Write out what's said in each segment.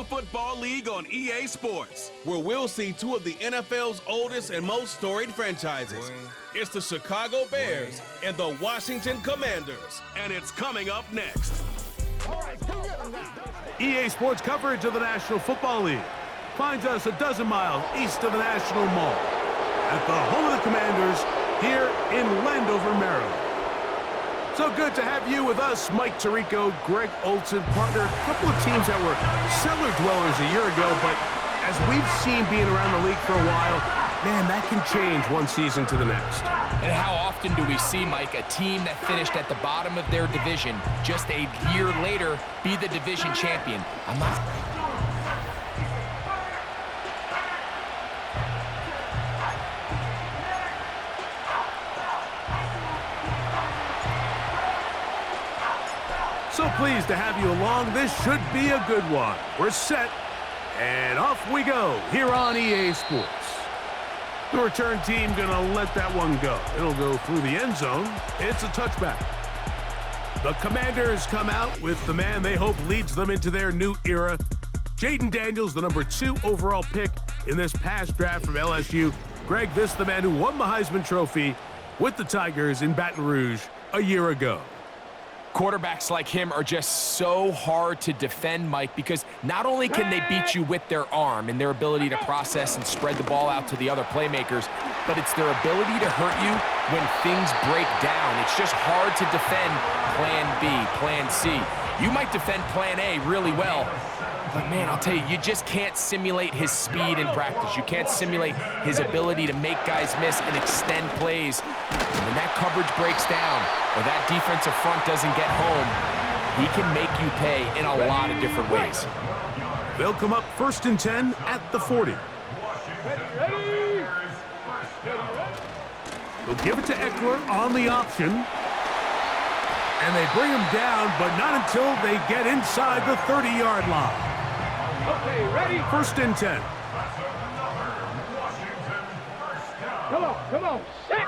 Football League on EA Sports, where we'll see two of the NFL's oldest and most storied franchises. It's the Chicago Bears and the Washington Commanders, and it's coming up next. EA Sports coverage of the National Football League finds us a dozen miles east of the National Mall at the home of the Commanders here in Landover, Maryland. So good to have you with us, Mike Tirico, Greg Olson, partner. A couple of teams that were cellar dwellers a year ago, but as we've seen being around the league for a while, man, that can change one season to the next. And how often do we see, Mike, a team that finished at the bottom of their division just a year later be the division champion? I'm not... So pleased to have you along. This should be a good one. We're set, and off we go here on EA Sports. The return team gonna let that one go. It'll go through the end zone. It's a touchback. The Commanders come out with the man they hope leads them into their new era. Jaden Daniels, the number 2 overall pick in this past draft from LSU. Greg, this is the man who won the Heisman Trophy with the Tigers in Baton Rouge a year ago. Quarterbacks like him are just so hard to defend, Mike, because not only can they beat you with their arm and their ability to process and spread the ball out to the other playmakers, but it's their ability to hurt you when things break down. It's just hard to defend plan B, plan C. You might defend plan A really well, but man, I'll tell you, you just can't simulate his speed in practice. You can't simulate his ability to make guys miss and extend plays. And when that coverage breaks down or that defensive front doesn't get home, he can make you pay in a lot of different ways. They'll come up 1st and 10 at the 40. They'll give it to Eckler on the option. And they bring him down, but not until they get inside the 30-yard line. Okay, ready? 1st and 10. Come on, 6.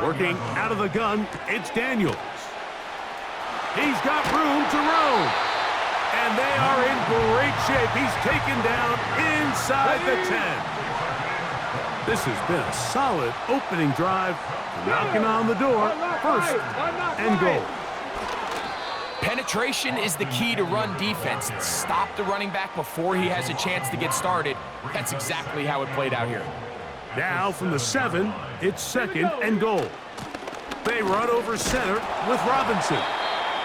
Working out of the gun, it's Daniels. He's got room to roam. And they are in great shape. He's taken down inside the 10. This has been a solid opening drive. Knocking on the door, 1st and goal. Penetration is the key to run defense. Stop the running back before he has a chance to get started. That's exactly how it played out here. Now from the 7, it's 2nd and goal. They run over center with Robinson.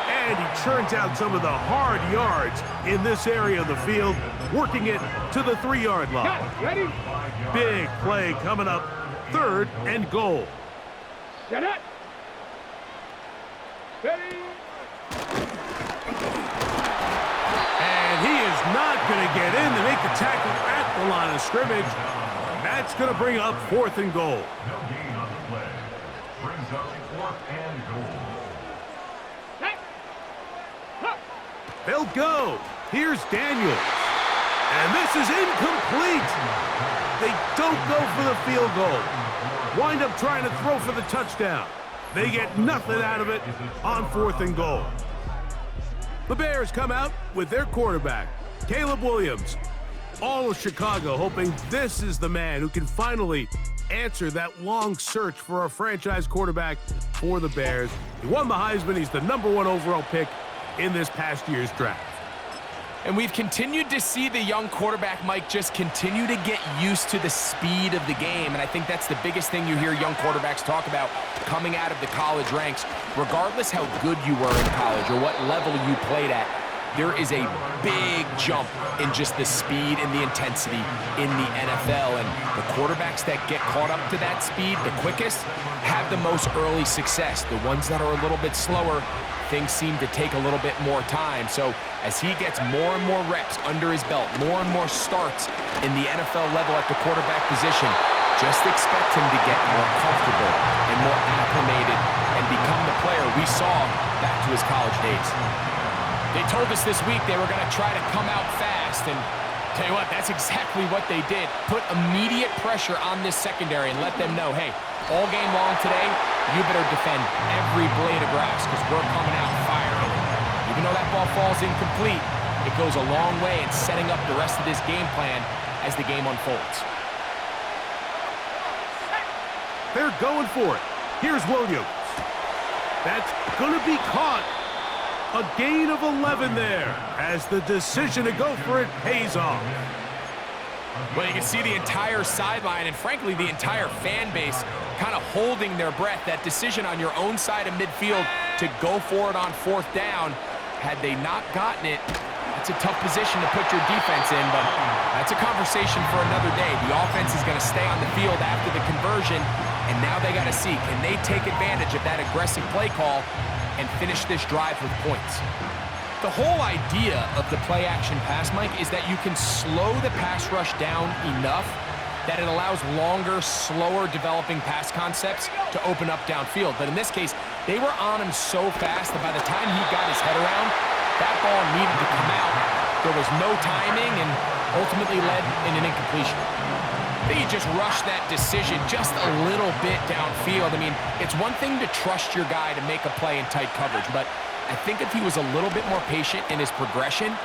And he churns out some of the hard yards in this area of the field, working it to the 3-yard line. Ready? Big play coming up, 3rd and goal. Set it. Ready? And he is not going to get in to make the tackle at the line of scrimmage. That's going to bring up 4th and goal. No gain on the play. Brings up 4th and goal. They'll go. Here's Daniels. And this is incomplete. They don't go for the field goal. Wind up trying to throw for the touchdown. They get nothing out of it on 4th and goal. The Bears come out with their quarterback, Caleb Williams. All of Chicago hoping this is the man who can finally answer that long search for a franchise quarterback for the Bears. He won the Heisman. He's the number 1 overall pick in this past year's draft. And we've continued to see the young quarterback, Mike, just continue to get used to the speed of the game. And I think that's the biggest thing you hear young quarterbacks talk about coming out of the college ranks. Regardless how good you were in college or what level you played at, there is a big jump in just the speed and the intensity in the NFL. And the quarterbacks that get caught up to that speed the quickest have the most early success. The ones that are a little bit slower, things seem to take a little bit more time. So as he gets more and more reps under his belt, more and more starts in the NFL level at the quarterback position, just expect him to get more comfortable and more acclimated and become the player we saw back to his college days. They told us this week they were going to try to come out fast, and tell you what, that's exactly what they did. Put immediate pressure on this secondary and let them know, hey, all game long today, you better defend every blade of grass because we're coming out firing. Even though that ball falls incomplete, it goes a long way in setting up the rest of this game plan as the game unfolds. They're going for it. Here's Williams. That's going to be caught. A gain of 11 there as the decision to go for it pays off. Well, you can see the entire sideline and, frankly, the entire fan base kind of holding their breath. That decision on your own side of midfield to go for it on 4th down, had they not gotten it, it's a tough position to put your defense in, but that's a conversation for another day. The offense is going to stay on the field after the conversion, and now they got to see, can they take advantage of that aggressive play call and finish this drive with points? The whole idea of the play-action pass, Mike, is that you can slow the pass rush down enough that it allows longer, slower developing pass concepts to open up downfield. But in this case, they were on him so fast that by the time he got his head around, that ball needed to come out. There was no timing and ultimately led in an incompletion. I think he just rushed that decision just a little bit downfield. I mean, it's one thing to trust your guy to make a play in tight coverage, but I think if he was a little bit more patient in his progression,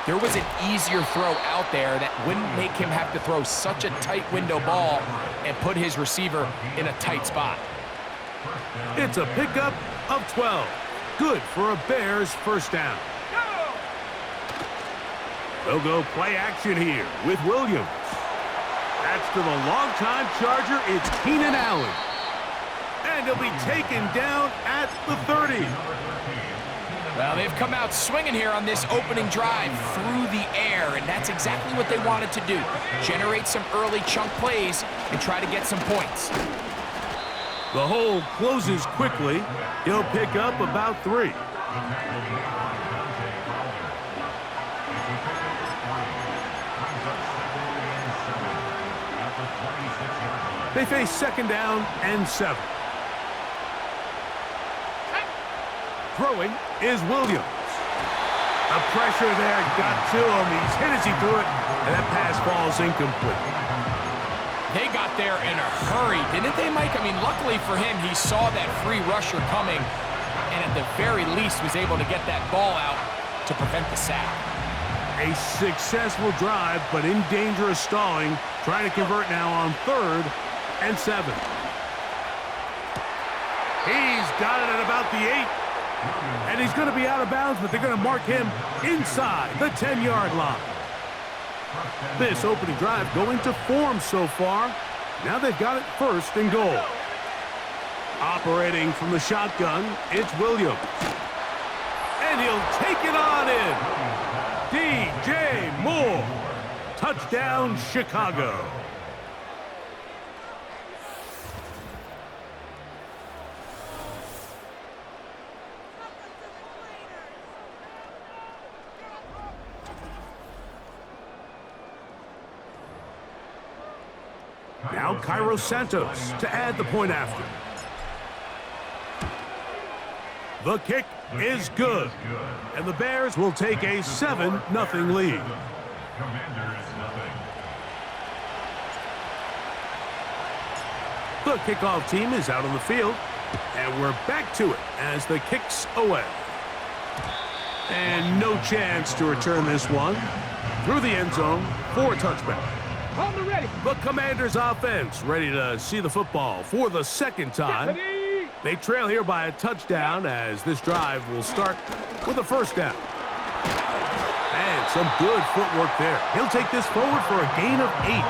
there was an easier throw out there that wouldn't make him have to throw such a tight window ball and put his receiver in a tight spot. It's a pickup of 12. Good for a Bears 1st down. They'll go play action here with Williams. That's to the longtime Charger. It's Keenan Allen. And he'll be taken down at the 30. Well, they've come out swinging here on this opening drive through the air, and that's exactly what they wanted to do. Generate some early chunk plays and try to get some points. The hole closes quickly. He'll pick up about 3. They face 2nd down and 7. Throwing is Williams. The pressure there got to him. He's hit as he threw it, and that pass falls incomplete. They got there in a hurry, didn't they, Mike? I mean, luckily for him, he saw that free rusher coming, and at the very least was able to get that ball out to prevent the sack. A successful drive, but in danger of stalling. Trying to convert now on 3rd and 7. He's got it at about the 8. And he's going to be out of bounds, but they're going to mark him inside the 10-yard line. This opening drive going to form so far. Now they've got it 1st and goal. Operating from the shotgun, it's Williams. And he'll take it on in. DJ Moore. Touchdown, Chicago. Now Cairo Santos to add the point after. The kick is good. And the Bears will take a 7-0 lead. The kickoff team is out on the field. And we're back to it as the kick's away. And no chance to return this one. Through the end zone for a touchback. On the ready. The Commanders' offense ready to see the football for the 2nd time. They trail here by a touchdown as this drive will start with a 1st down. And some good footwork there. He'll take this forward for a gain of 8.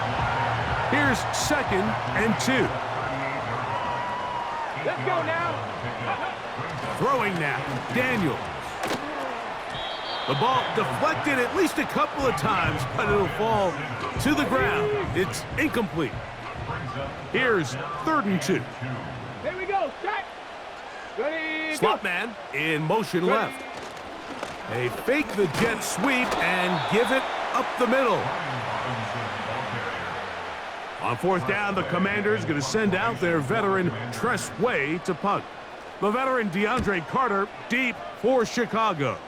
Here's 2nd and 2. Let's go now. Throwing now, Daniels. The ball deflected at least a couple of times, but it'll fall to the ground. It's incomplete. Here's 3rd and 2. Here we go. Set. Ready. Slot man in motion left. They fake the jet sweep and give it up the middle. On 4th down, the Commanders going to send out their veteran Tress Way to punt. The veteran DeAndre Carter deep for Chicago.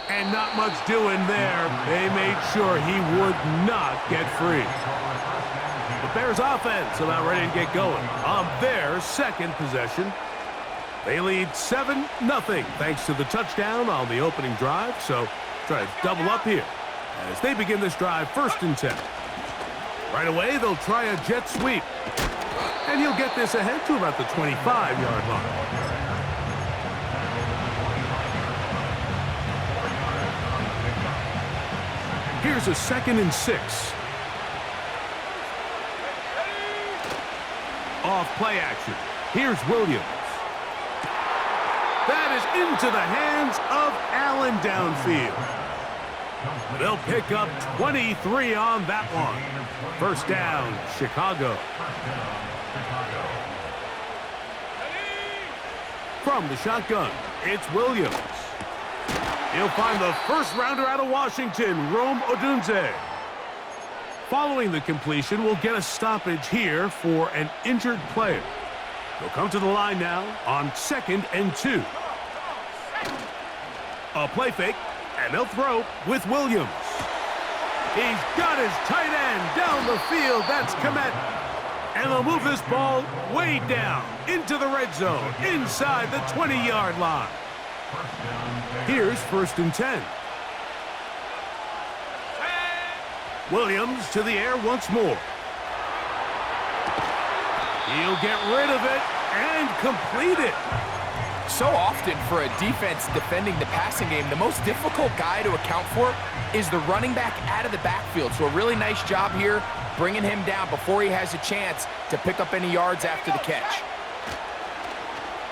And not much doing there. They made sure he would not get free. The Bears offense about ready to get going on their 2nd possession. They lead 7-0 thanks to the touchdown on the opening drive, so try to double up here as they begin this drive 1st and 10. Right away, they'll try a jet sweep, and he'll get this ahead to about the 25-yard line. Here's a 2nd and 6. Off play action. Here's Williams. That is into the hands of Allen downfield. They'll pick up 23 on that one. 1st down, Chicago. From the shotgun, it's Williams. He'll find the 1st rounder out of Washington, Rome Odunze. Following the completion, we'll get a stoppage here for an injured player. They'll come to the line now on 2nd and 2. A play fake, and they'll throw with Williams. He's got his tight end down the field. That's Komet. And they'll move this ball way down into the red zone, inside the 20-yard line. Here's 1st and 10. Williams to the air once more. He'll get rid of it and complete it. So often for a defense defending the passing game, the most difficult guy to account for is the running back out of the backfield. So a really nice job here bringing him down before he has a chance to pick up any yards after the catch.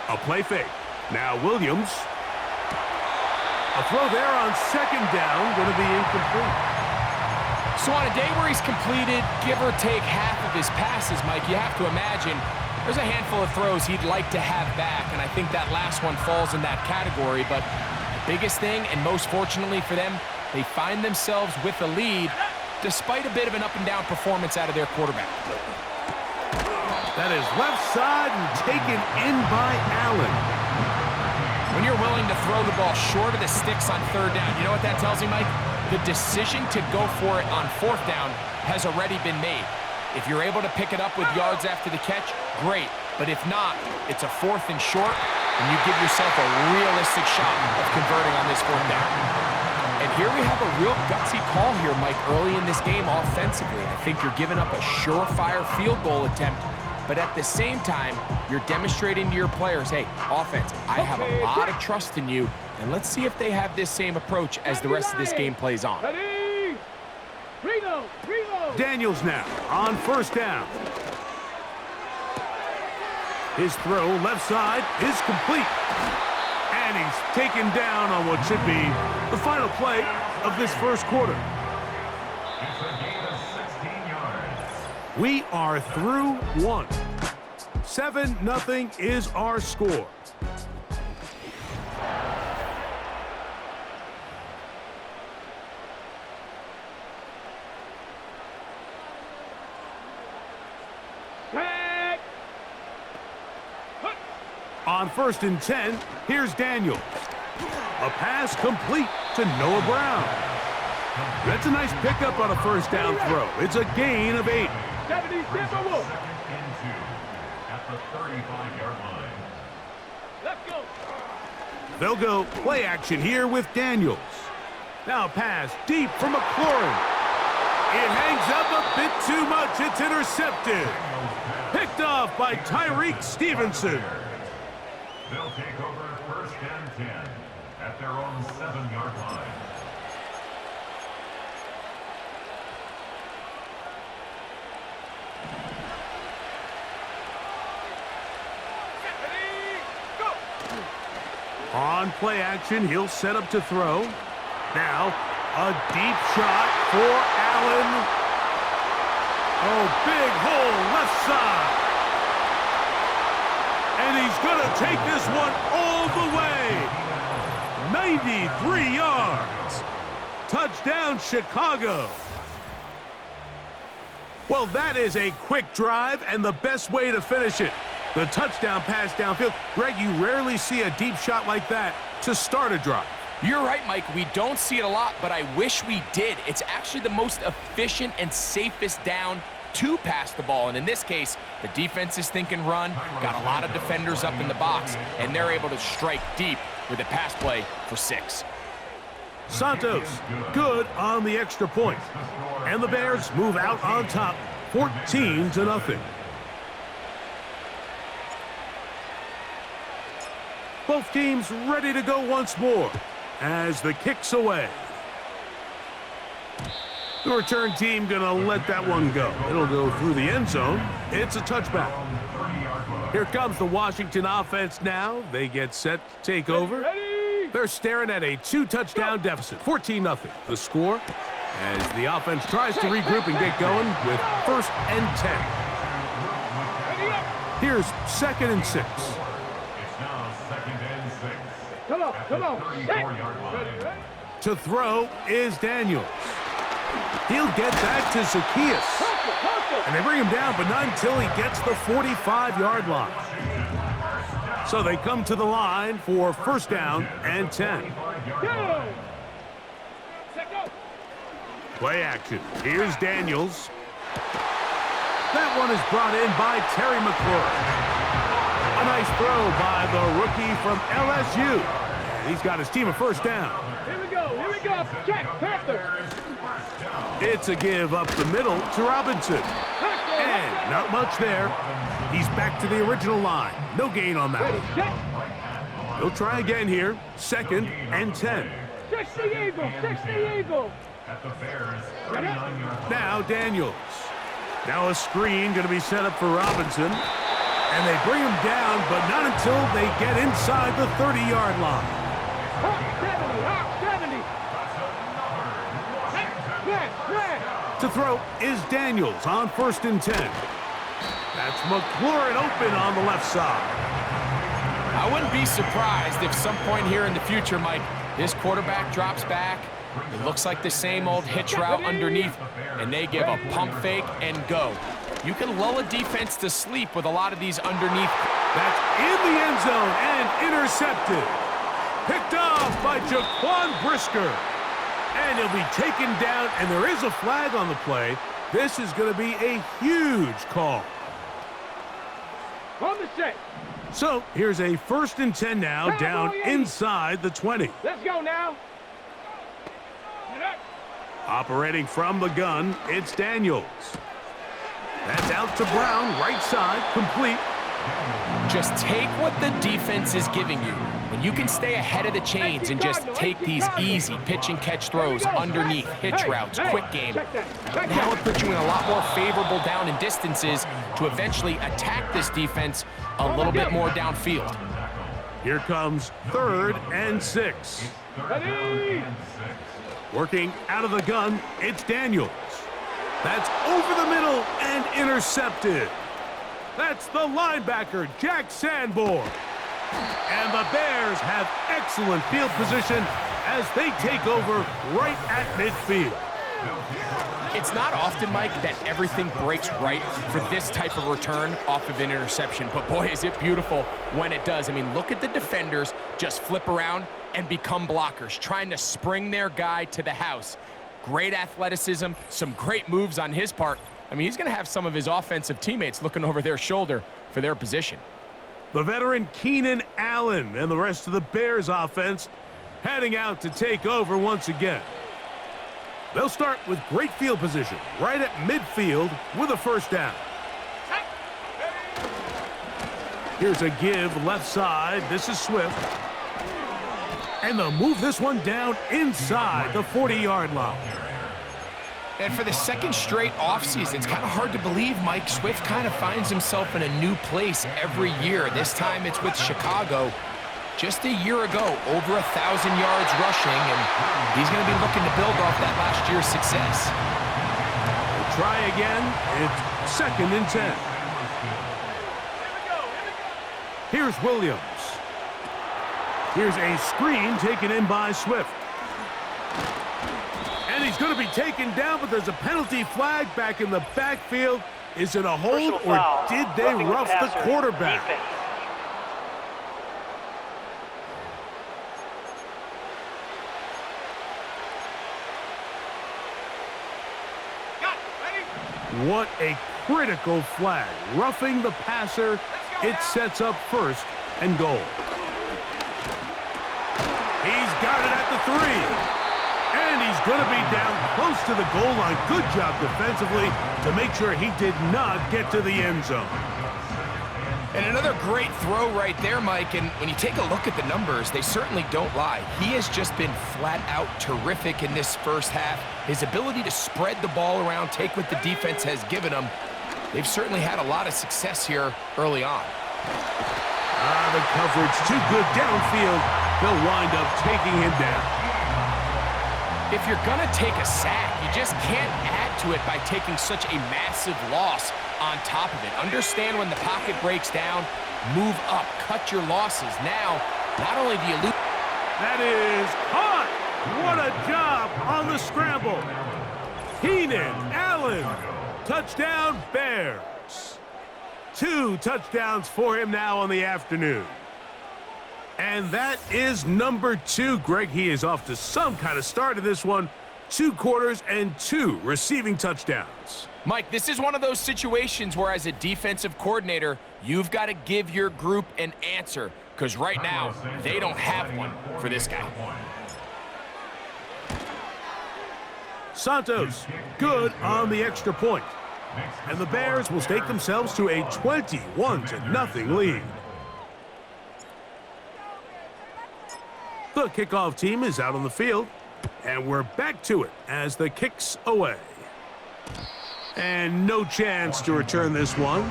A play fake. Now Williams. A throw there on 2nd down, going to be incomplete. So on a day where he's completed, give or take half of his passes, Mike, you have to imagine there's a handful of throws he'd like to have back, and I think that last one falls in that category. But the biggest thing, and most fortunately for them, they find themselves with a lead despite a bit of an up-and-down performance out of their quarterback. That is left side and taken in by Allen. When you're willing to throw the ball short of the sticks on 3rd down, you know what that tells me, Mike? The decision to go for it on 4th down has already been made. If you're able to pick it up with yards after the catch, great. But if not, it's a 4th and short, and you give yourself a realistic shot of converting on this 4th down. And here we have a real gutsy call here, Mike, early in this game offensively. I think you're giving up a surefire field goal attempt, but at the same time, you're demonstrating to your players, hey, offense, I have a lot of trust in you, and let's see if they have this same approach as the rest of this game plays on. Daniels now on 1st down. His throw left side is complete. And he's taken down on what should be the final play of this 1st quarter. It's a gain of 16 yards. We are through 1. 7-0 is our score. On 1st and 10, here's Daniels. A pass complete to Noah Brown. That's a nice pickup on a 1st down throw. It's a gain of 8. 2nd and 2 at the 35-yard line. Let's go. They'll go play action here with Daniels. Now pass deep for McLaurin. It hangs up a bit too much. It's intercepted. Picked off by Tyreek Stevenson. They'll take over 1st and 10 at their own 7-yard line. On play action, he'll set up to throw. Now, a deep shot for Allen. Oh, big hole left side. And he's going to take this one all the way. 93 yards. Touchdown, Chicago. Well, that is a quick drive and the best way to finish it. The touchdown pass downfield. Greg, you rarely see a deep shot like that to start a drive. You're right, Mike. We don't see it a lot, but I wish we did. It's actually the most efficient and safest down to pass the ball. And in this case, the defense is thinking run, got a lot of defenders up in the box, and they're able to strike deep with a pass play for 6. Santos, good on the extra point. And the Bears move out on top, 14-0. Both teams ready to go once more as the kick's away. The return team gonna let that one go. It'll go through the end zone. It's a touchback. Here comes the Washington offense now. They get set to take over. They're staring at a 2-touchdown deficit, 14-0. The score as the offense tries to regroup and get going with 1st and 10. Here's 2nd and 6. Come on. To throw is Daniels. He'll get that to Zacchaeus. And they bring him down, but not until he gets the 45-yard line. So they come to the line for 1st down and 10. Play action. Here's Daniels. That one is brought in by Terry McLaurin. A nice throw by the rookie from LSU. And he's got his team a 1st down. Here we go. Check, Panther. It's a give up the middle to Robinson. And not much there. He's back to the original line. No gain on that one. He'll try again here. 2nd and 10. 60 Eagle. Now Daniels. Now a screen going to be set up for Robinson. And they bring him down, but not until they get inside the 30-yard line. Hawk 70. To throw is Daniels on 1st and 10. That's McLaurin open on the left side. I wouldn't be surprised if some point here in the future, Mike, this quarterback drops back. It looks like the same old hitch route underneath, and they give a pump fake and go. You can lull a defense to sleep with a lot of these underneath. That's in the end zone and intercepted. Picked off by Jaquan Brisker. And he'll be taken down, and there is a flag on the play. This is going to be a huge call. On the set. So here's a 1st and 10 now, down inside the 20. Let's go now. Operating from the gun, it's Daniels. That's out to Brown, right side, complete. Just take what the defense is giving you. When you can stay ahead of the chains and just take these easy pitch and catch throws underneath, hitch routes, quick game, now it puts you in a lot more favorable down and distances to eventually attack this defense a little bit more downfield. Here comes 3rd and 6. Working out of the gun, it's Daniels. That's over the middle and intercepted. That's the linebacker, Jack Sanborn. And the Bears have excellent field position as they take over right at midfield. It's not often, Mike, that everything breaks right for this type of return off of an interception. But boy, is it beautiful when it does. I mean, look at the defenders just flip around and become blockers, trying to spring their guy to the house. Great athleticism, some great moves on his part. I mean, he's going to have some of his offensive teammates looking over their shoulder for their position. The veteran Keenan Allen and the rest of the Bears offense heading out to take over once again. They'll start with great field position right at midfield with a 1st down. Here's a give left side. This is Swift. And they'll move this one down inside the 40-yard line. And for the 2nd straight offseason, it's kind of hard to believe Mike Swift kind of finds himself in a new place every year. This time it's with Chicago. Just a year ago, over 1,000 yards rushing, and he's going to be looking to build off that last year's success. We'll try again. It's 2nd and 10. Here's Williams. Here's a screen taken in by Swift. And he's going to be taken down, but there's a penalty flag back in the backfield. Is it a hold, or did they rough the quarterback? What a critical flag. Roughing the passer, it sets up first and goal. He's got it at the 3. And he's going to be down close to the goal line. Good job defensively to make sure he did not get to the end zone. And another great throw right there, Mike. And when you take a look at the numbers, they certainly don't lie. He has just been flat out terrific in this first half. His ability to spread the ball around, take what the defense has given him, they've certainly had a lot of success here early on. The coverage too good downfield. They'll wind up taking him down. If you're going to take a sack, you just can't add to it by taking such a massive loss on top of it. Understand when the pocket breaks down, move up, cut your losses. Now, not only do you lose... That is caught! What a job on the scramble. Keenan Allen, touchdown Bears. 2 touchdowns for him now on the afternoon. And that is number 2, Greg. He is off to some kind of start in this one. 2 quarters and 2 receiving touchdowns. Mike, this is one of those situations where as a defensive coordinator, you've got to give your group an answer, because right now, they don't have one for this guy. Santos, good on the extra point. And the Bears will stake themselves to a 21-0 lead. The kickoff team is out on the field, and we're back to it as the kick's away. And no chance to return this one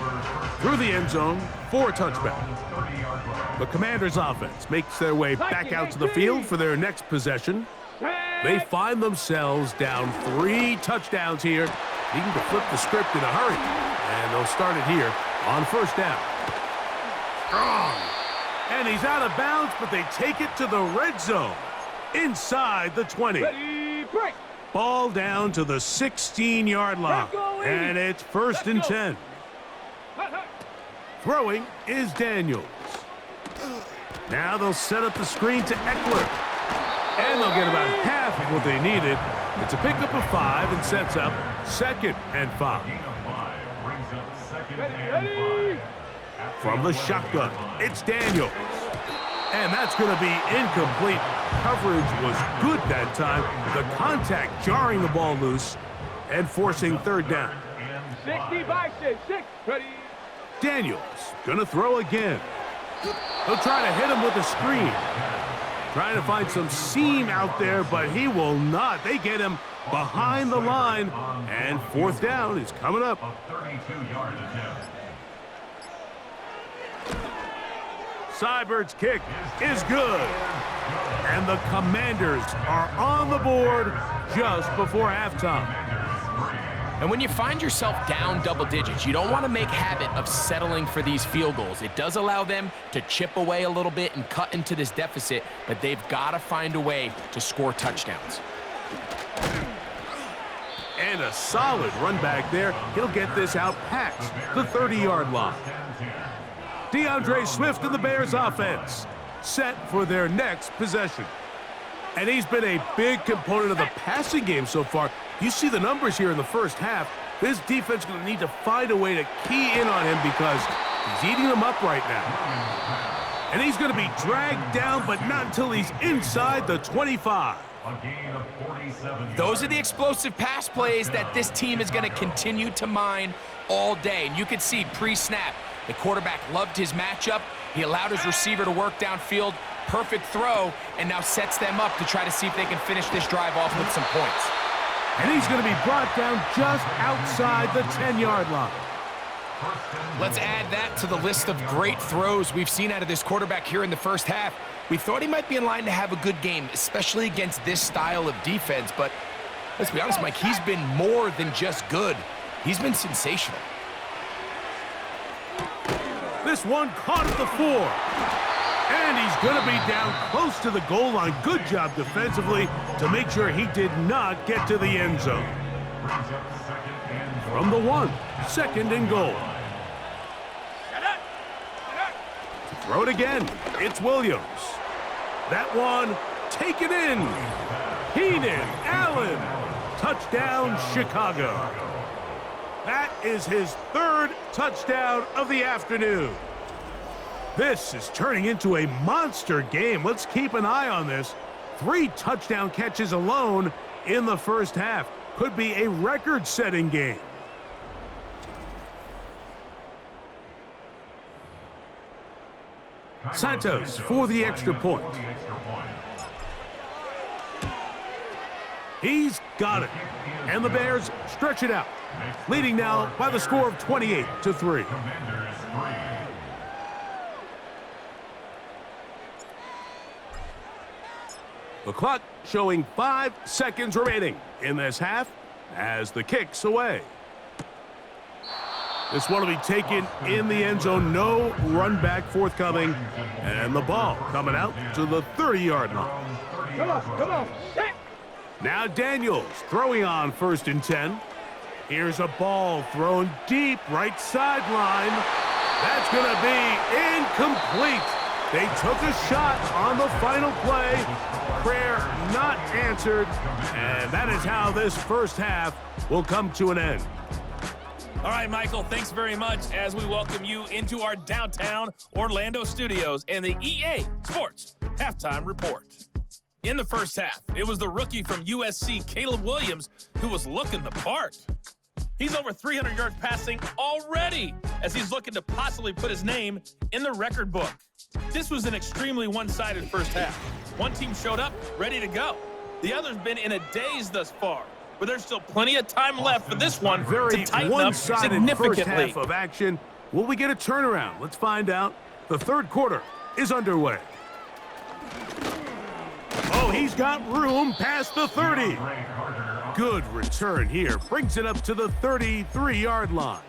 through the end zone for a touchback. The Commanders' offense makes their way back out to the field for their next possession. They find themselves down 3 touchdowns here, needing to flip the script in a hurry. And they'll start it here on first down. Strong. And he's out of bounds, but they take it to the red zone inside the 20. Ready, break. Ball down to the 16-yard line, and it's first and 10. Throwing is Daniels. Now they'll set up the screen to Eckler, and they'll get about half of what they needed. It's a pickup of 5 and sets up 2nd and 5. Ready. From the shotgun, it's Daniels. And that's going to be incomplete. Coverage was good that time. The contact jarring the ball loose and forcing third down. 65, 6. Ready. Daniels going to throw again. They'll try to hit him with a screen. Trying to find some seam out there, but he will not. They get him behind the line, and fourth down is coming up. 32-yard attempt. Seibert's kick is good. And the Commanders are on the board just before halftime. And when you find yourself down double digits, you don't want to make habit of settling for these field goals. It does allow them to chip away a little bit and cut into this deficit, but they've got to find a way to score touchdowns. And a solid run back there. He'll get this out past the 30-yard line. DeAndre Swift and the Bears offense set for their next possession. And he's been a big component of the passing game so far. You see the numbers here in the first half. This defense is going to need to find a way to key in on him because he's eating them up right now. And he's going to be dragged down, but not until he's inside the 25. A gain of 47. Those are the explosive pass plays that this team is going to continue to mine all day. And you can see pre-snap, the quarterback loved his matchup. He allowed his receiver to work downfield. Perfect throw, and now sets them up to try to see if they can finish this drive off with some points. And he's going to be brought down just outside the 10-yard line. Let's add that to the list of great throws we've seen out of this quarterback here in the first half. We thought he might be in line to have a good game, especially against this style of defense. But let's be honest, Mike, he's been more than just good. He's been sensational. This one caught at the 4. And he's going to be down close to the goal line. Good job defensively to make sure he did not get to the end zone. From the 1, 2nd and goal. To throw it again, it's Williams. That one taken in. Keenan Allen. Touchdown, Chicago. That is his third touchdown of the afternoon. This is turning into a monster game. Let's keep an eye on this. 3 touchdown catches alone in the first half. Could be a record-setting game. Santos for the extra point. He's got it. And the Bears stretch it out, leading now by the score of 28-3. The clock showing 5 seconds remaining in this half as the kick's away. This one will be taken in the end zone. No run back forthcoming. And the ball coming out to the 30-yard line. Come on, set. Now Daniels throwing on 1st and 10. Here's a ball thrown deep right sideline. That's going to be incomplete. They took a shot on the final play. Prayer not answered. And that is how this first half will come to an end. All right, Michael, thanks very much as we welcome you into our downtown Orlando studios and the EA Sports Halftime Report. In the first half, it was the rookie from USC, Caleb Williams, who was looking the part. He's over 300 yards passing already as he's looking to possibly put his name in the record book. This was an extremely one-sided first half. One team showed up ready to go. The other's been in a daze thus far, but there's still plenty of time left for this one to tighten up significantly. First half of action. Will we get a turnaround? Let's find out. The third quarter is underway. Oh, he's got room past the 30. Good return here. Brings it up to the 33-yard line.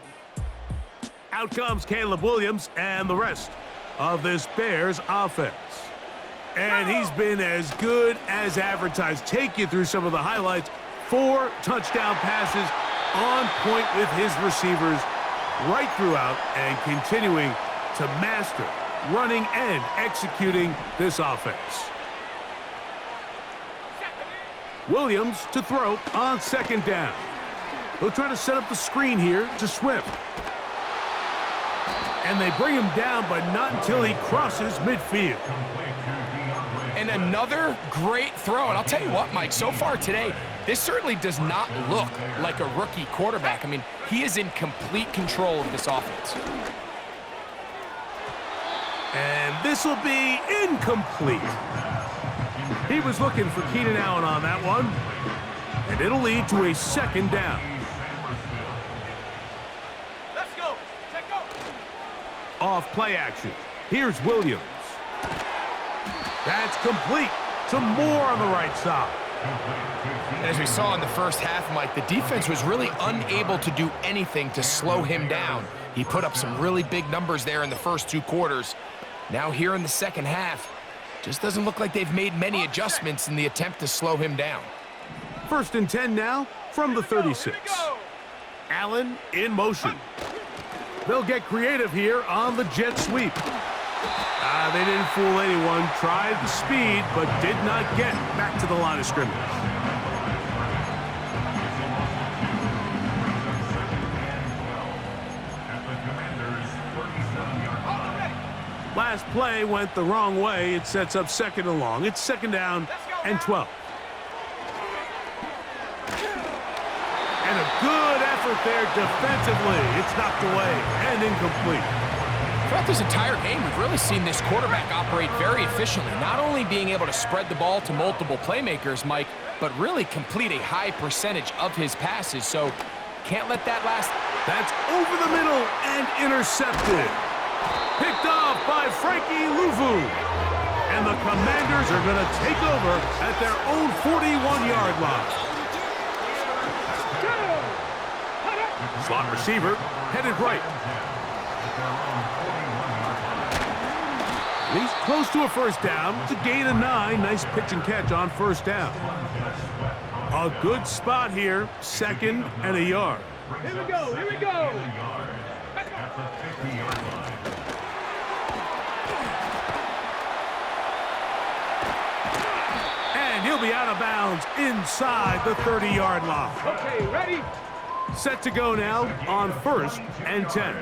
Out comes Caleb Williams and the rest of this Bears offense. And he's been as good as advertised. Take you through some of the highlights. 4 touchdown passes on point with his receivers right throughout and continuing to master running and executing this offense. Williams to throw on 2nd down. He'll try to set up the screen here to Swift. And they bring him down, but not until he crosses midfield. And another great throw. And I'll tell you what, Mike, so far today, this certainly does not look like a rookie quarterback. I mean, he is in complete control of this offense. And this will be incomplete. He was looking for Keenan Allen on that one. And it'll lead to a 2nd down. Let's go. Check go. Off play action. Here's Williams. That's complete to Moore on the right side. And as we saw in the first half, Mike, the defense was really unable to do anything to slow him down. He put up some really big numbers there in the first 2 quarters. Now here in the second half, just doesn't look like they've made many adjustments in the attempt to slow him down. 1st and 10 now from the 36. Allen in motion. They'll get creative here on the jet sweep. They didn't fool anyone. Tried the speed, but did not get back to the line of scrimmage. Last play went the wrong way. It sets up 2nd and long. It's 2nd down and 12. And a good effort there defensively. It's knocked away and incomplete. Throughout this entire game, we've really seen this quarterback operate very efficiently, not only being able to spread the ball to multiple playmakers, Mike, but really complete a high percentage of his passes. So can't let that last. That's over the middle and intercepted. Picked off by Frankie Luvu. And the Commanders are going to take over at their own 41-yard line. Slot receiver headed right. He's close to a 1st down. It's a gain of 9. Nice pitch and catch on 1st down. A good spot here. 2nd and a yard. Here we go. Here we go. And he'll be out of bounds inside the 30-yard line. Okay, ready? Set to go now on 1st and 10.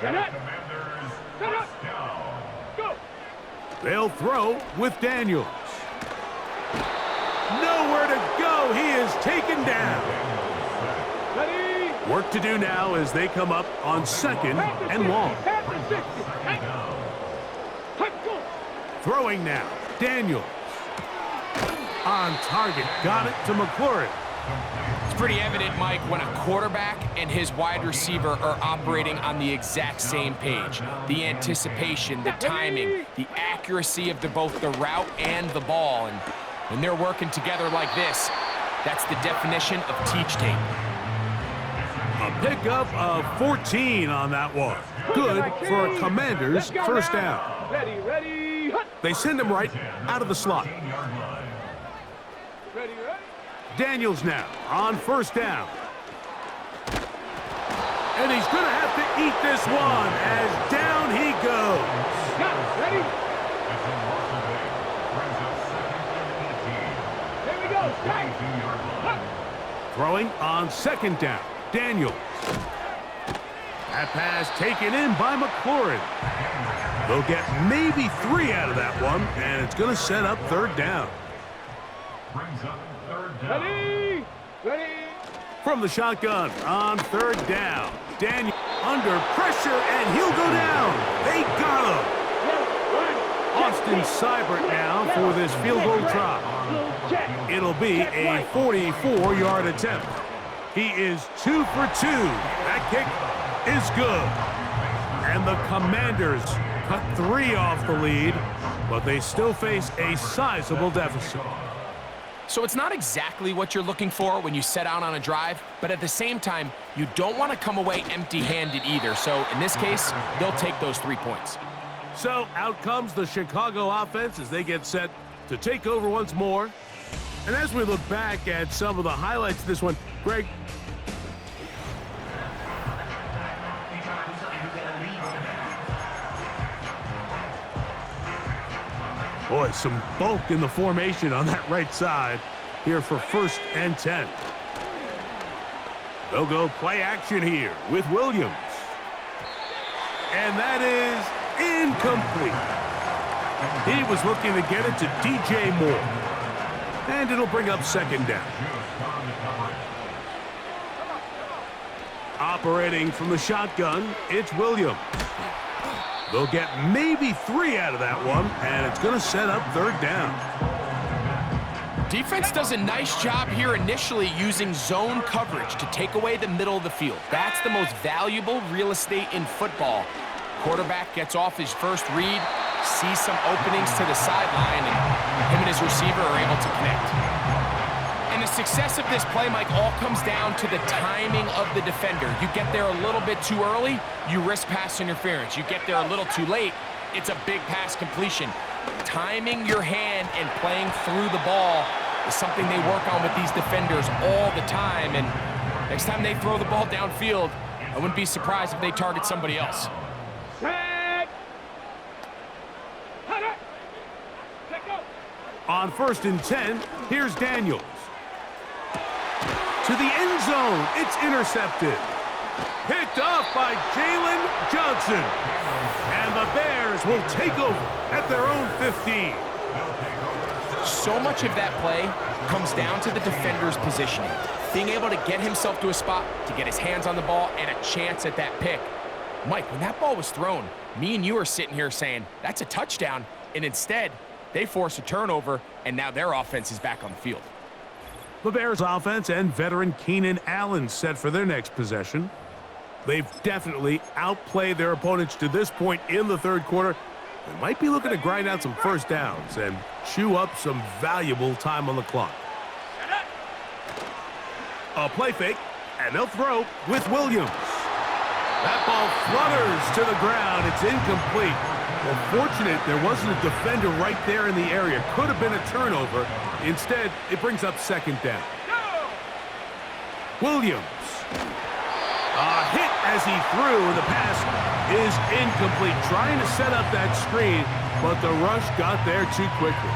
Commanders, first down. Go. They'll throw with Daniels. Nowhere to go. He is taken down. Ready. Work to do now as they come up on 2nd and long. Pass the 60. Hey. Go. Throwing now. Daniels. On target. Got it to McLaurin. It's pretty evident, Mike, when a quarterback and his wide receiver are operating on the exact same page. The anticipation, the timing, the accuracy of both the route and the ball. And when they're working together like this, that's the definition of teach tape. A pickup of 14 on that one. Good for a Commander's first down. Ready, ready. Hut. They send him right out of the slot. Ready, ready. Daniels now on 1st down. And he's going to have to eat this one as down he goes. Got it. Ready. Here we go. Strike. Hut. Throwing on 2nd down. Daniels. That pass taken in by McLaurin. They'll get maybe 3 out of that one, and it's going to set up 3rd down. Brings up 3rd down. Ready. Ready. From the shotgun on 3rd down. Daniel under pressure, and he'll go down. They got him. Austin Seibert now for this field goal try. It'll be a 44-yard attempt. He is 2 for 2. That kick is good. And the Commanders cut 3 off the lead, but they still face a sizable deficit. So it's not exactly what you're looking for when you set out on a drive, but at the same time, you don't want to come away empty-handed either. So in this case, they'll take those 3 points. So out comes the Chicago offense as they get set to take over once more. And as we look back at some of the highlights of this one, Greg, boy, some bulk in the formation on that right side here for 1st and 10. They'll go play action here with Williams. And that is incomplete. He was looking to get it to DJ Moore. And it'll bring up 2nd down. Operating from the shotgun, it's Williams. They'll get maybe 3 out of that one, and it's going to set up 3rd down. Defense does a nice job here initially using zone coverage to take away the middle of the field. That's the most valuable real estate in football. Quarterback gets off his first read, sees some openings to the sideline, and him and his receiver are able to connect. And the success of this play, Mike, all comes down to the timing of the defender. You get there a little bit too early, you risk pass interference. You get there a little too late, it's a big pass completion. Timing your hand and playing through the ball is something they work on with these defenders all the time. And next time they throw the ball downfield, I wouldn't be surprised if they target somebody else. Set. Hut. Let go. On 1st and 10, here's Daniels. To the end zone, it's intercepted. Picked off by Jalen Johnson. And the Bears will take over at their own 15. So much of that play comes down to the defender's positioning. Being able to get himself to a spot, to get his hands on the ball, and a chance at that pick. Mike, when that ball was thrown, me and you are sitting here saying, that's a touchdown. And instead, they force a turnover, and now their offense is back on the field. The Bears offense and veteran Keenan Allen set for their next possession. They've definitely outplayed their opponents to this point in the 3rd quarter. They might be looking to grind out some first downs and chew up some valuable time on the clock. A play fake, and they'll throw with Williams. That ball flutters to the ground. It's incomplete. Well, fortunate there wasn't a defender right there in the area. Could have been a turnover. Instead, it brings up 2nd down. Williams. A hit as he threw, and the pass is incomplete. Trying to set up that screen, but the rush got there too quickly.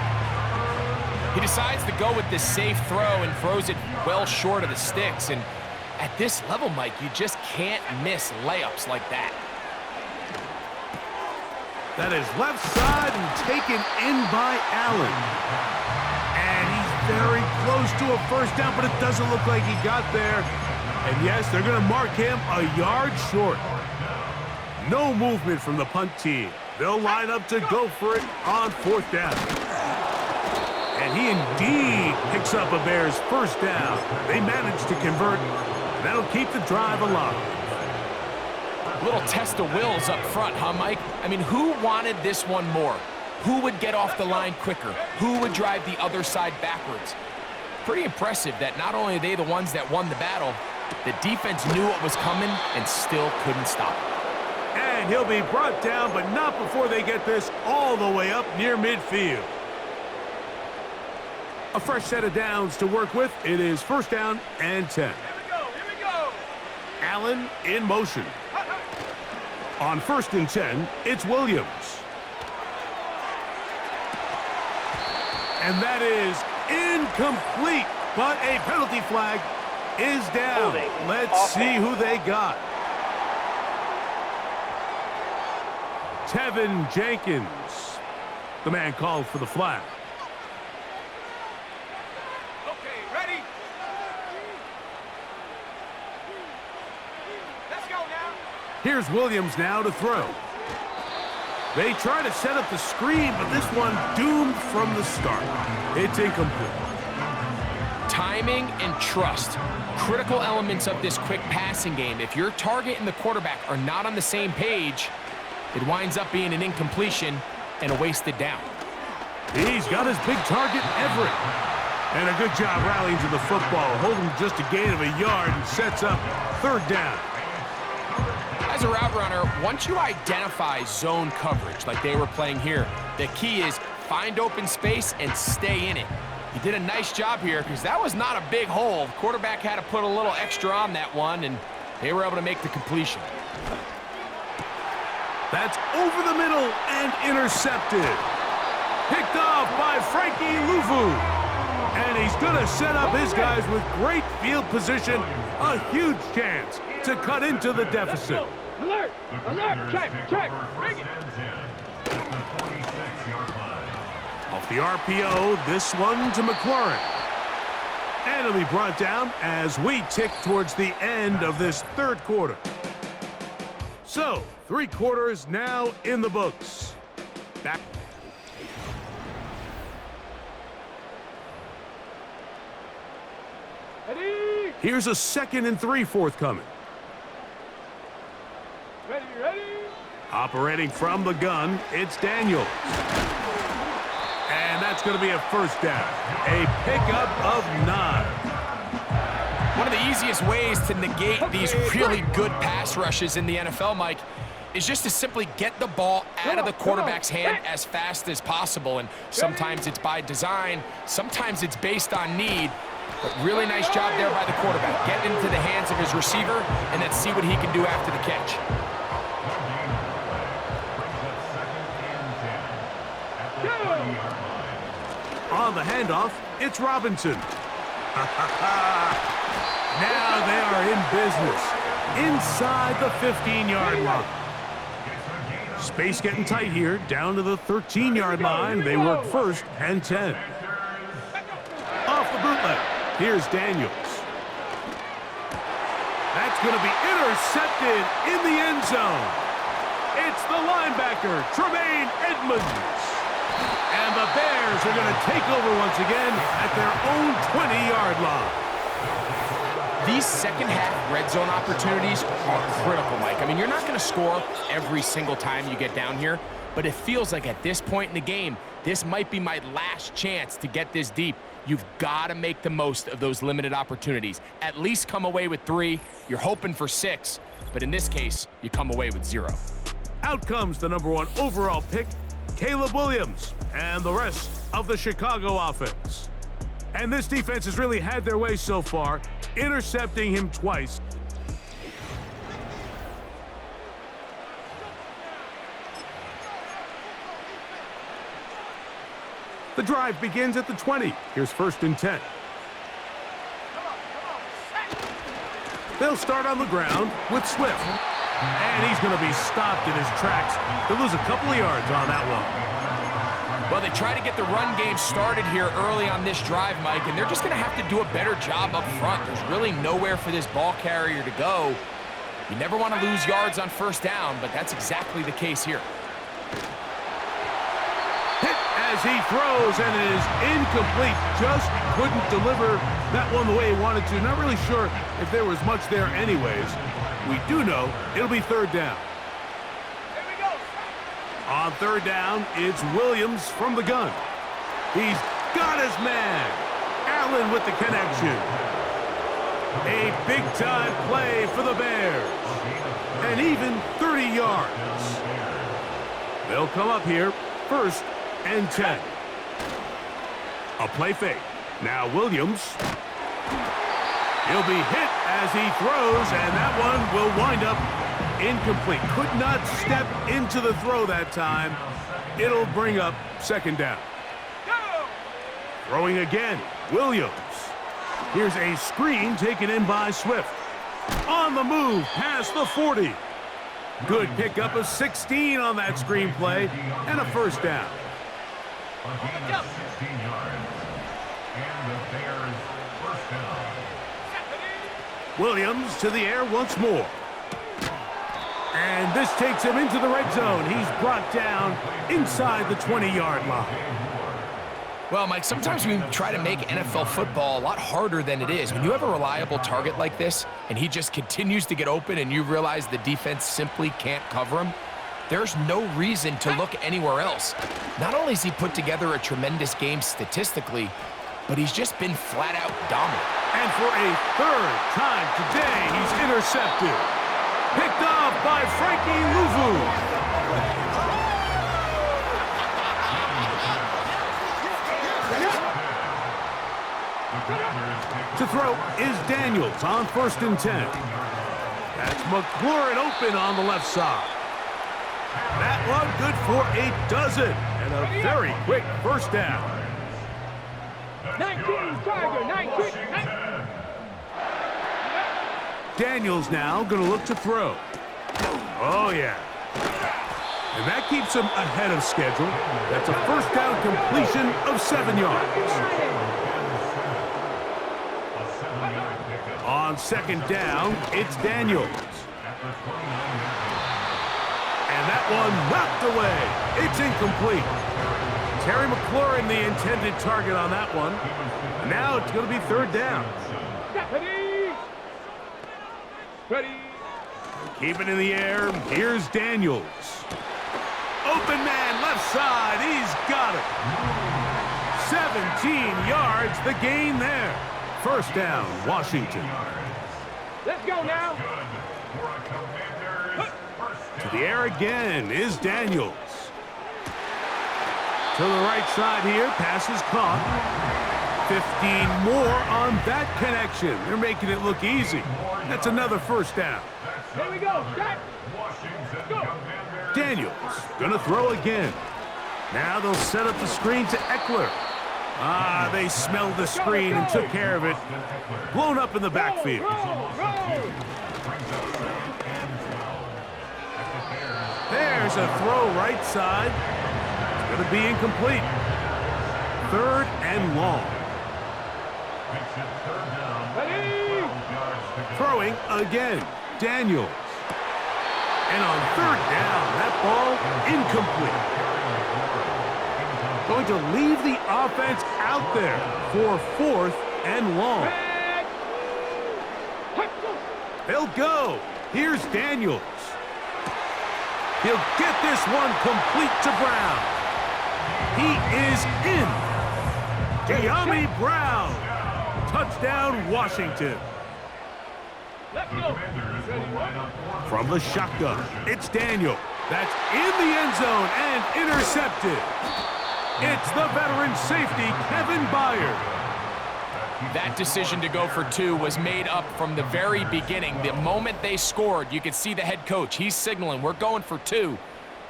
He decides to go with this safe throw and throws it well short of the sticks. And At this level, Mike, you just can't miss layups like that. That is left side and taken in by Allen. And he's very close to a first down, but it doesn't look like he got there. And yes, they're going to mark him a yard short. No movement from the punt team. They'll line up to go for it on fourth down. And he indeed picks up a Bears first down. They manage to convert, and that'll keep the drive alive. Little test of wills up front, huh, Mike? I mean, who wanted this one more? Who would get off the line quicker? Who would drive the other side backwards? Pretty impressive that not only are they the ones that won the battle, the defense knew what was coming and still couldn't stop it. And he'll be brought down, but not before they get this all the way up near midfield. A fresh set of downs to work with. It is first down and 10. Here we go. Allen in motion. On first and 10, it's Williams. And that is incomplete, but a penalty flag is down. Let's see who they got. Tevin Jenkins. The man called for the flag. Okay, ready? Let's go now. Here's Williams now to throw. They try to set up the screen, but this one doomed from the start. It's incomplete. Timing and trust, critical elements of this quick passing game. If your target and the quarterback are not on the same page, it winds up being an incompletion and a wasted down. He's got his big target, Everett. And a good job rallying to the football, holding just a gain of a yard and sets up third down. As a route runner, once you identify zone coverage like they were playing here, the key is find open space and stay in it. He did a nice job here because that was not a big hole. The quarterback had to put a little extra on that one, and they were able to make the completion. That's over the middle and intercepted. Picked off by Frankie Luvu. And he's going to set up his guys with great field position. A huge chance to cut into the deficit. Alert! Alert! Check! Bring it! Off the RPO, this one to McLaurin. And it'll be brought down as we tick towards the end of this third quarter. So, 3 quarters now in the books. Back. Ready? Here's a 2nd and 3 forthcoming. Ready? Operating from the gun, it's Daniels. And that's going to be a first down. A pickup of 9. One of the easiest ways to negate these really good pass rushes in the NFL, Mike, is just to simply get the ball out of the quarterback's hand as fast as possible. And sometimes it's by design, sometimes it's based on need. But really nice job there by the quarterback. Get into the hands of his receiver, and then see what he can do after the catch. On the handoff, it's Robinson. Now they are in business. Inside the 15-yard line. Space getting tight here. Down to the 13-yard line. They work first and 10. Off the bootleg. Here's Daniels. That's going to be intercepted in the end zone. It's the linebacker, Tremaine Edmonds. And the Bears are going to take over once again at their own 20-yard line. These second-half red zone opportunities are critical, Mike. I mean, you're not going to score every single time you get down here, but it feels like at this point in the game, this might be my last chance to get this deep. You've got to make the most of those limited opportunities. At least come away with 3. You're hoping for 6, but in this case, you come away with 0. Out comes the number 1 overall pick, Caleb Williams, and the rest of the Chicago offense. And this defense has really had their way so far, intercepting him twice. The drive begins at the 20. Here's first and 10. They'll start on the ground with Swift. And he's going to be stopped in his tracks. He'll lose a couple of yards on that one. Well, they try to get the run game started here early on this drive, Mike, and they're just going to have to do a better job up front. There's really nowhere for this ball carrier to go. You never want to lose yards on first down, but that's exactly the case here. Hit as he throws, and it is incomplete. Just couldn't deliver that one the way he wanted to. Not really sure if there was much there anyways. We do know it'll be third down. Here we go. On third down, it's Williams from the gun. He's got his man. Allen with the connection. A big-time play for the Bears. And even 30 yards. They'll come up here, 1st and 10. A play fake. Now Williams. He'll be hit as he throws, and that one will wind up incomplete. Could not step into the throw that time. It'll bring up 2nd down. Throwing again, Williams. Here's a screen taken in by Swift. On the move, past the 40. Good pickup of 16 on that screen play, and a 1st down. A gain of 16 yards. And the Bears' 1st down. Williams to the air once more. And this takes him into the red zone. He's brought down inside the 20-yard line. Well, Mike, sometimes we try to make NFL football a lot harder than it is. When you have a reliable target like this, and he just continues to get open, and you realize the defense simply can't cover him, there's no reason to look anywhere else. Not only has he put together a tremendous game statistically, but he's just been flat-out dominant. And for a 3rd time today, he's intercepted. Picked off by Frankie Louvu. To throw is Daniels on 1st and 10. That's McLaurin open on the left side. That one good for a dozen. And a very quick 1st down. 19, Tiger, 19. Daniels now going to look to throw. Oh, yeah. And that keeps him ahead of schedule. That's a 1st down completion of 7 yards. On 2nd down, it's Daniels. And that one knocked away. It's incomplete. Terry McLaurin, the intended target on that one. Now it's going to be 3rd down. Ready. Ready. Keep it in the air. Here's Daniels. Open man, left side. He's got it. 17 yards, the gain there. 1st down, Washington. Let's go now. To the air again is Daniels. To the right side here, pass is caught. 15 more on that connection. They're making it look easy. That's another 1st down. Here we go. Set. Go. Daniels gonna throw again. Now they'll set up the screen to Eckler. Ah, they smelled the screen and took care of it. Blown up in the backfield. There's a throw right side. It's going to be incomplete. 3rd and long. Ready. Throwing again. Daniels. And on 3rd down, that ball incomplete. Going to leave the offense out there for 4th and long. They'll go. Here's Daniels. He'll get this one complete to Brown. He is in. De'Ami Brown. Touchdown, Washington. Let's go. From the shotgun, it's Daniel. That's in the end zone and intercepted. It's the veteran safety, Kevin Byard. That decision to go for 2 was made up from the very beginning. The moment they scored, you could see the head coach. He's signaling, we're going for 2.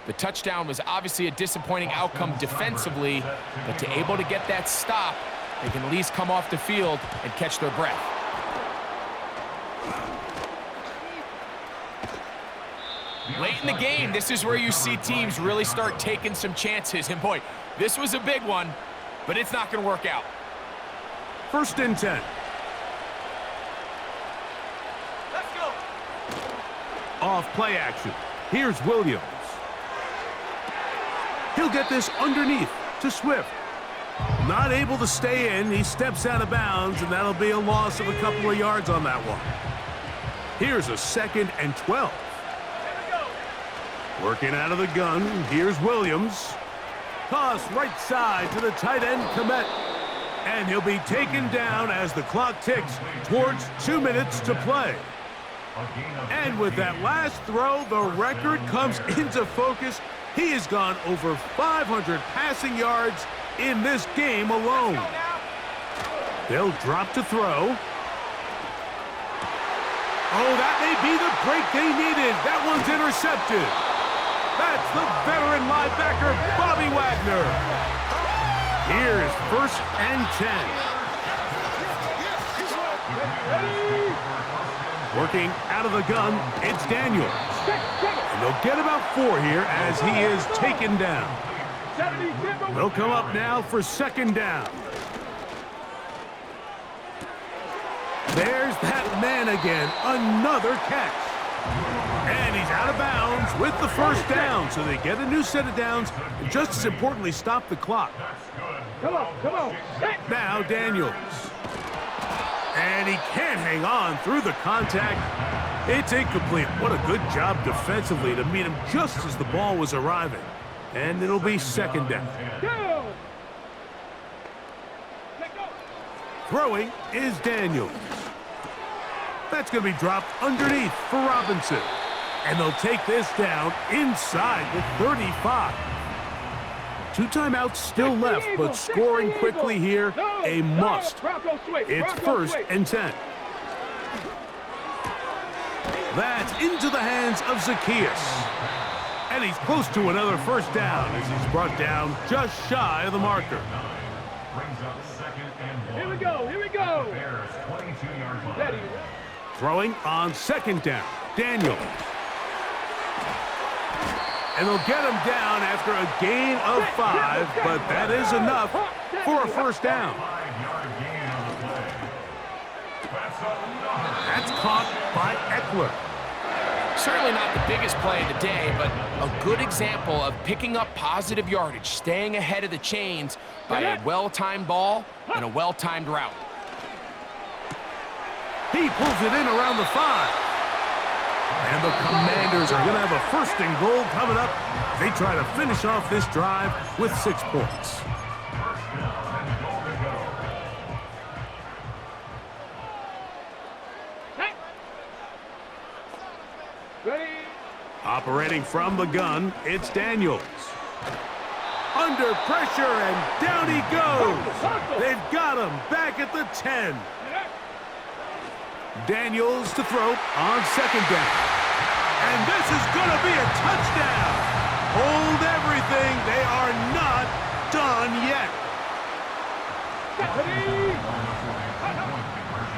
The touchdown was obviously a disappointing outcome defensively, but to able to get that stop, they can at least come off the field and catch their breath. Late in the game, this is where you see teams really start taking some chances. And boy, this was a big one, but it's not going to work out. 1st and 10. Let's go. Off play action. Here's Williams. He'll get this underneath to Swift. Not able to stay in. He steps out of bounds, and that'll be a loss of a couple of yards on that one. Here's a 2nd and 12. Working out of the gun. Here's Williams. Toss right side to the tight end, Komet. And he'll be taken down as the clock ticks towards 2 minutes to play. And with that last throw, the record comes into focus. He has gone over 500 passing yards in this game alone. They'll drop to throw. Oh, that may be the break they needed. That one's intercepted. That's the veteran linebacker, Bobby Wagner. Here's 1st and 10. Working out of the gun, it's Daniels. And they'll get about 4 here as he is taken down. They'll come up now for 2nd down. There's that man again, another catch. And he's out of bounds with the 1st down, so they get a new set of downs, and just as importantly, stop the clock. Come on. Now Daniels. And he can't hang on through the contact. It's incomplete. What a good job defensively to meet him just as the ball was arriving. And it'll be 2nd down. Throwing is Daniels. That's going to be dropped underneath for Robinson. And they'll take this down inside the 35. 2 timeouts still left, but scoring quickly here, a must. It's 1st and 10. That's into the hands of Zacchaeus. And he's close to another 1st down as he's brought down just shy of the marker. Here we go. Bears 22-yard line. Throwing on 2nd down, Daniels. And they'll get him down after a gain of 5, but that is enough for a 1st down. 5-yard gain on the play. That's caught by Eckler. Certainly not the biggest play of the day, but a good example of picking up positive yardage, staying ahead of the chains by a well-timed ball and a well-timed route. He pulls it in around the 5. And the Commanders are going to have a 1st and goal coming up. They try to finish off this drive with 6 points. Operating from the gun, it's Daniels. Under pressure, and down he goes. They've got him back at the 10. Daniels to throw on 2nd down. And this is going to be a touchdown. Hold everything. They are not done yet.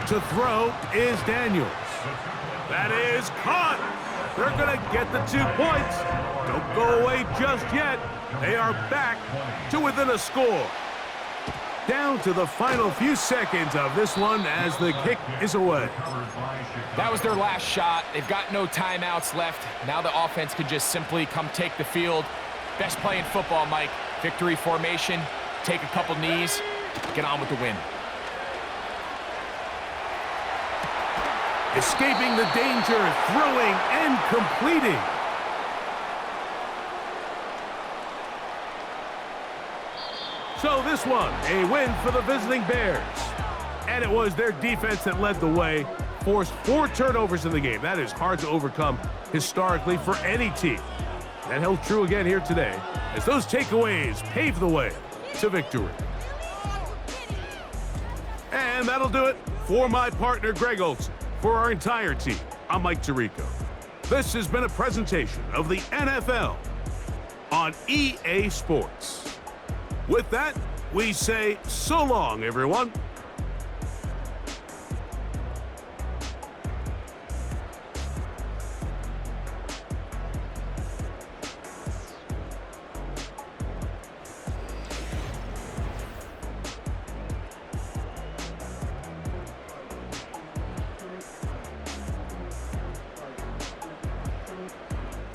To throw is Daniels. That is caught. They're going to get the 2 points. Don't go away just yet. They are back to within a score. Down to the final few seconds of this one as the kick is away. That was their last shot. They've got no timeouts left. Now the offense could just simply come take the field. Best play in football, Mike. Victory formation, take a couple knees, get on with the win. Escaping the danger, throwing and completing. So this one, a win for the visiting Bears. And it was their defense that led the way, forced 4 turnovers in the game. That is hard to overcome historically for any team. That held true again here today, as those takeaways pave the way to victory. And that'll do it for my partner, Greg Olson. For our entire team, I'm Mike Tirico. This has been a presentation of the NFL on EA Sports. With that, we say so long, everyone.